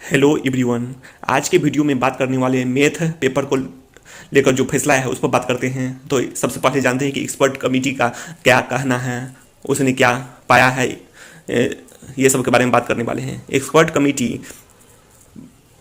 Hello everyone. आज के video में बात करने वाले हैं मैथ पेपर को लेकर जो फैसला है उस पर बात करते हैं। तो सबसे पहले जानते हैं कि एक्सपर्ट कमेटी का क्या कहना है, उसने क्या पाया है, ये सब के बारे में बात करने वाले हैं। Expert committee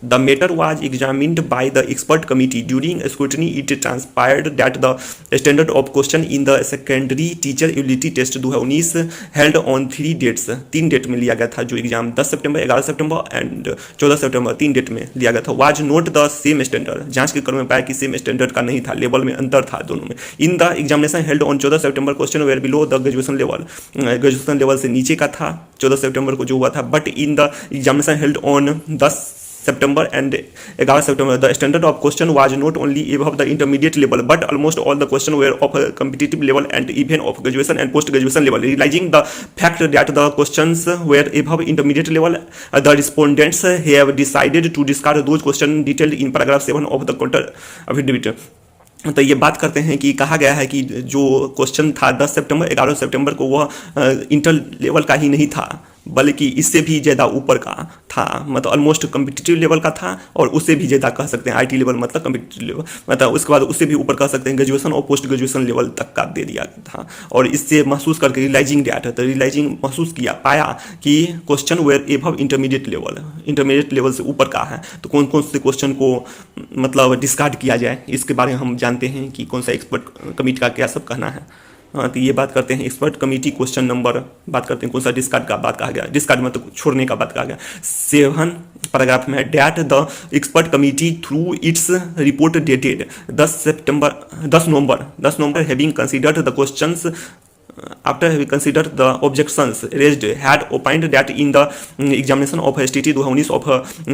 The matter was examined by the expert committee. During scrutiny, it transpired that the standard of question in the secondary teacher ability test 2019 held on 3 dates. 3 date में लिया गया था जो एग्जाम 10 सितंबर, 11 सितंबर एंड 14 सितंबर 3 date में लिया गया था। Was not the same standard. जांच के क्रम में पाया कि सेम स्टैंडर्ड का नहीं था, लेवल में अंतर था दोनों में। In the examination held on 14 सितंबर question were below the graduation level. Graduation level से नीचे का था 14 सितंबर को जो हुआ था। But in the examination held on 10 September and 11 September, the standard of question was not only above the intermediate level, but almost all the questions were of a competitive level and even of graduation and post-graduation level. Realizing the fact that the questions were above intermediate level, the respondents have decided to discard those questions detailed in paragraph 7 of the counter affidavit. तो ये बात करते हैं कि कहा गया है कि जो क्वेश्चन था 10 सितंबर 11 सितंबर को वह इंटर लेवल का ही नहीं था, बल्कि इससे भी ज़्यादा ऊपर का था। मतलब ऑलमोस्ट कम्पिटिटिव लेवल का था और उससे भी ज़्यादा कह सकते हैं। आईटी लेवल मतलब कम्पिटिटिव लेवल, मतलब उसके बाद उससे भी ऊपर कह सकते हैं ग्रेजुएशन और पोस्ट ग्रेजुएशन लेवल तक का दे दिया था। और इससे महसूस करके रियलाइजिंग डेट, तो रियलाइजिंग महसूस किया, पाया कि question were above intermediate level, intermediate level से ऊपर का है। तो कौन कौन से क्वेश्चन को मतलब डिस्कार्ड किया जाए, इसके बारे में हम जानते हैं कि कौन सा एक्सपर्ट कमेटी का क्या सब कहना है। तो ये बात करते हैं एक्सपर्ट कमेटी क्वेश्चन नंबर, बात करते हैं कौन सा डिस्कार्ड का बात कहा गया। डिस्कार्ड मतलब छोड़ने का बात कहा गया। 7 पैराग्राफ में that the expert committee through its report dated 10 November having considered the questions after we consider the objections raised had opined that in the examination of STT 2019 of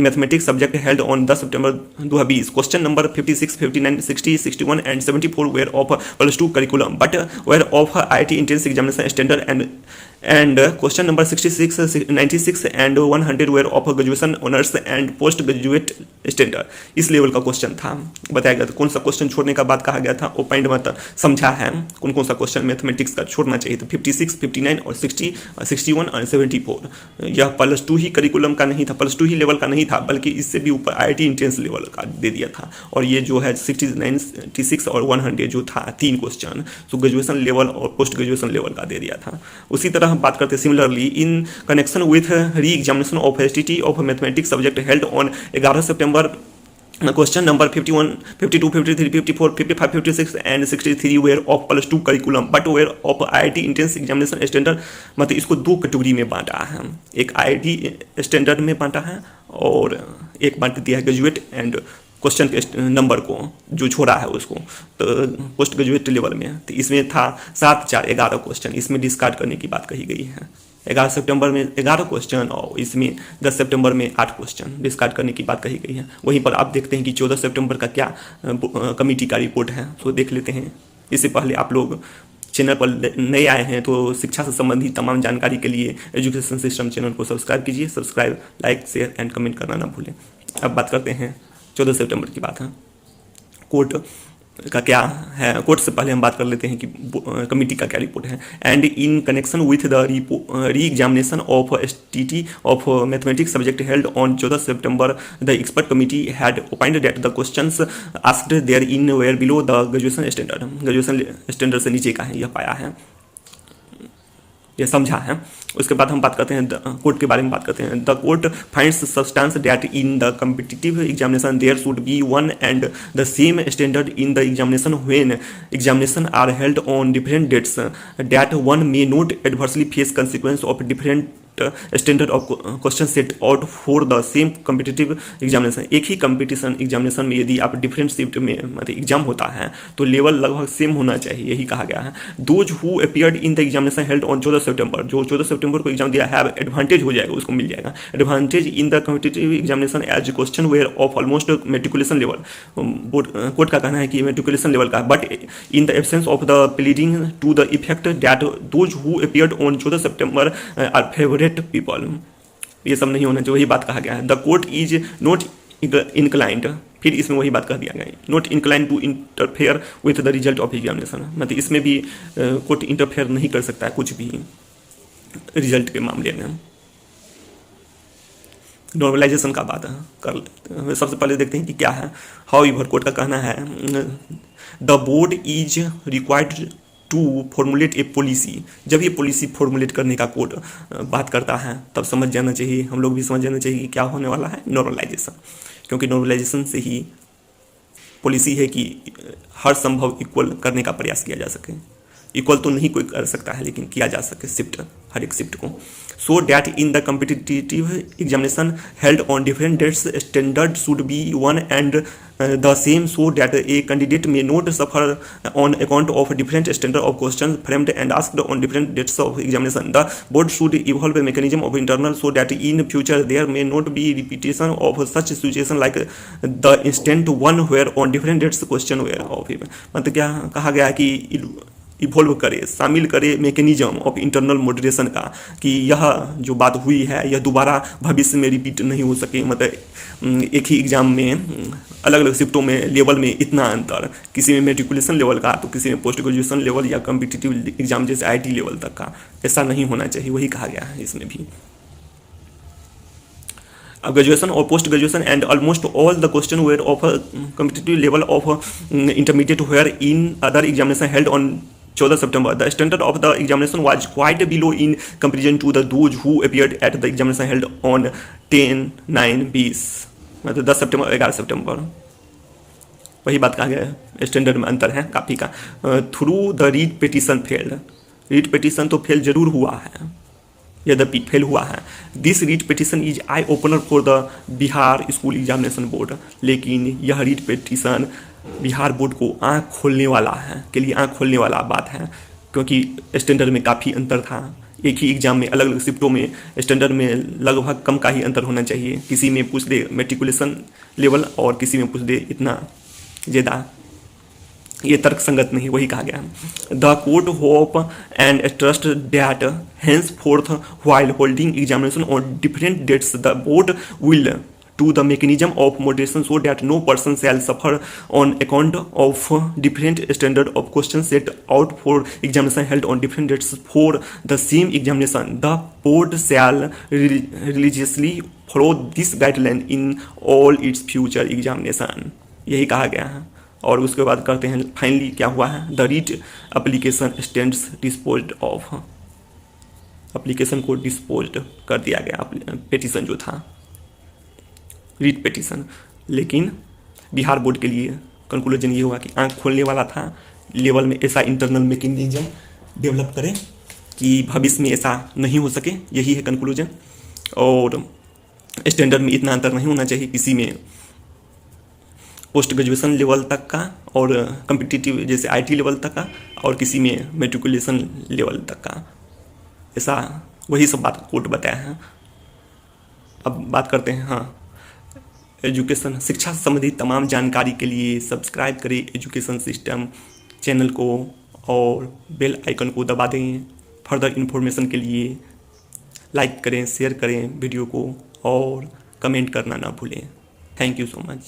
mathematics subject held on 10 September 2020 question number 56, 59, 60, 61 and 74 were of plus 2 curriculum but were of IIT entrance examination standard and question number 66, 96 and 100 were of graduation honors and post graduate standard। इस level का question था, बताया गया था। कौन सा question छोड़ने का बात कहा गया था, ओपाइंड मतलब समझा है कौन कौन सा क्वेश्चन मैथमेटिक्स का छोड़ना चाहिए। तो 56, 59 और 60, 61 और 74 यह प्लस 2 ही करिकुलम का नहीं था, प्लस 2 ही लेवल का नहीं था, बल्कि इससे भी ऊपर IIT इंट्रेंस लेवल का दे दिया था। और ये जो है 69, 96 और 100 जो था 3 क्वेश्चन तो ग्रेजुएशन लेवल और पोस्ट ग्रेजुएशन लेवल का दे दिया था। उसी तरह हम बात करते हैं similarly in connection with re examination of STT of mathematics subject held on 11 September question number 51, 52, 53, 54, 55, 56 and 63 were of plus 2 curriculum but were of IIT entrance examination standard. मतलब इसको 2 कैटेगरी में बांटा है, एक IIT स्टैंडर्ड में बांटा है और एक बांट दिया है ग्रेजुएट एंड क्वेश्चन के नंबर को जो छोड़ा है उसको तो पोस्ट ग्रेजुएट लेवल में। तो इसमें था 7, 4, 11 क्वेश्चन, इसमें डिस्कार्ड करने की बात कही गई है। 11 सितंबर में 11 क्वेश्चन और इसमें 10 सितंबर में 8 क्वेश्चन डिस्कार्ड करने की बात कही गई है। वहीं पर आप देखते हैं कि 14 सितंबर का क्या कमेटी का रिपोर्ट है, तो देख लेते हैं। इससे पहले आप लोग चैनल पर नए आए हैं तो शिक्षा से संबंधित तमाम जानकारी के लिए एजुकेशन सिस्टम चैनल को सब्सक्राइब कीजिए। Subscribe, like, share and comment करना ना भूलें। अब बात करते हैं 14 सितंबर की बात है। कोर्ट का क्या है, कोर्ट से पहले हम बात कर लेते हैं कि कमेटी का क्या रिपोर्ट है। And in connection with the re examination of STT of mathematics subject held on 14 September the expert committee had opined that the questions asked therein were below the graduation standard. Graduation standard से नीचे का है, यह पाया है, यह समझा है। उसके बाद हम बात करते हैं कोर्ट के बारे में बात करते हैं। The court finds substance that in the competitive examination there should be one and the same standard in the examination when examination are held on different dates that one may not adversely face consequence of different standard of question set out for the same competitive examination. एक ही competition examination में यदि आप different shift में मतलब exam होता है तो लेवल लगभग सेम होना चाहिए, यही कहा गया है। Those who appeared in the examination held on 14 सितंबर, जो 14 सितंबर को एग्जाम दिया है एडवांटेज हो जाएगा, उसको मिल जाएगा advantage in the competitive examination as question were of almost matriculation level. Court का कहना है कि मेट्रिकुलेशन लेवल का, but in the absence of the pleading to the effect that those who appeared on 14 September are favourite people. ये सब नहीं होना चाहिए, वही बात कहा गया है। The court is not inclined, फिर इसमें वही बात कह दिया गया, not inclined to interfere with the result of examination. मतलब इसमें भी कोर्ट इंटरफेयर नहीं कर सकता है कुछ भी रिजल्ट के मामले में। नॉर्मलाइजेशन का बात कर लेते हैं। सबसे पहले देखते हैं कि क्या है। हाउ एवर कोर्ट का कहना है the board is required to formulate a policy. जब ये पॉलिसी फॉर्मुलेट करने का कोर्ट बात करता है तब समझ जाना चाहिए, हम लोग भी समझ जाना चाहिए कि क्या होने वाला है, नॉर्मलाइजेशन। क्योंकि नॉर्मलाइजेशन से ही पॉलिसी है कि हर संभव इक्वल करने का प्रयास किया जा सके। इक्वल तो नहीं कोई कर सकता है लेकिन किया जा सके शिफ्ट, हर एक शिफ्ट को। So that in the competitive examination held on different dates standard should be one and the same so that a candidate may not suffer on account of different standard of question framed and asked on different dates of examination. The board should evolve a mechanism of internal so that in future there may not be repetition of such situation like the instant one where on different dates question were of him। मतलब क्या कहा गया कि evolve करे, शामिल करे mechanism of internal moderation का, कि यह जो बात हुई है यह दोबारा भविष्य में रिपीट नहीं हो सके। मतलब एक ही एग्जाम में अलग अलग शिफ्टों में लेवल में इतना अंतर, किसी में मेट्रिकुलेशन लेवल का तो किसी में पोस्ट ग्रेजुएशन लेवल या कम्पिटिटिव एग्जाम जैसे आईटी लेवल तक का, ऐसा नहीं होना चाहिए। वही कहा गया है इसमें भी। ग्रेजुएशन और post graduation and almost all the question were of competitive level of intermediate were in other examination held on 14 September. The standard of the examination was quite below in comparison to those who appeared at the examination held on 10/9/20। मतलब 10 सितंबर 11 सितंबर, वही बात कहा गया है, standard में अंतर है काफ़ी का। Through the writ petition failed, writ petition तो फेल जरूर हुआ है, यद्यपि फेल हुआ है। This writ petition is eye opener for the Bihar school examination board. लेकिन यह रीट पिटीशन बिहार बोर्ड को आँख खोलने वाला है, के लिए आँख खोलने वाला बात है, क्योंकि स्टैंडर्ड में काफ़ी अंतर था। एक ही एग्जाम में अलग अलग शिफ्टों में स्टैंडर्ड में लगभग कम का ही अंतर होना चाहिए। किसी में पूछ दे मेट्रिकुलेशन लेवल और किसी में पूछ दे इतना ज़्यादा, ये तर्क संगत नहीं, वही कहा गया। The court hope and trust that henceforth while holding examination on different dates the board will to the mechanism of moderation so that no person shall suffer on account of different standard of questions set out for examination held on different dates for the same examination. The board shall religiously follow this guideline in all its future examination। यही कहा गया है। और उसके बाद करते हैं finally क्या हुआ है। The writ application stands disposed of, application को डिस्पोज्ड कर दिया गया, पिटीशन जो था रीट पिटीशन। लेकिन बिहार बोर्ड के लिए कंक्लूजन ये हुआ कि आंख खोलने वाला था, लेवल में ऐसा इंटरनल मैकेनिज्म डेवलप करें कि भविष्य में ऐसा नहीं हो सके, यही है कंक्लूजन। और स्टैंडर्ड में इतना अंतर नहीं होना चाहिए, किसी में पोस्ट ग्रेजुएशन लेवल तक का और कम्पिटिटिव जैसे आईटी लेवल तक का, और किसी में मेट्रिकुलेशन लेवल तक का, ऐसा वही सब बात कोर्ट बताया है। अब बात करते हैं हाँ एजुकेशन, शिक्षा संबंधी तमाम जानकारी के लिए सब्सक्राइब करें एजुकेशन सिस्टम चैनल को और बेल आइकन को दबा दें। फर्दर इन्फॉर्मेशन के लिए लाइक करें, शेयर करें वीडियो को और कमेंट करना ना भूलें। Thank you so much.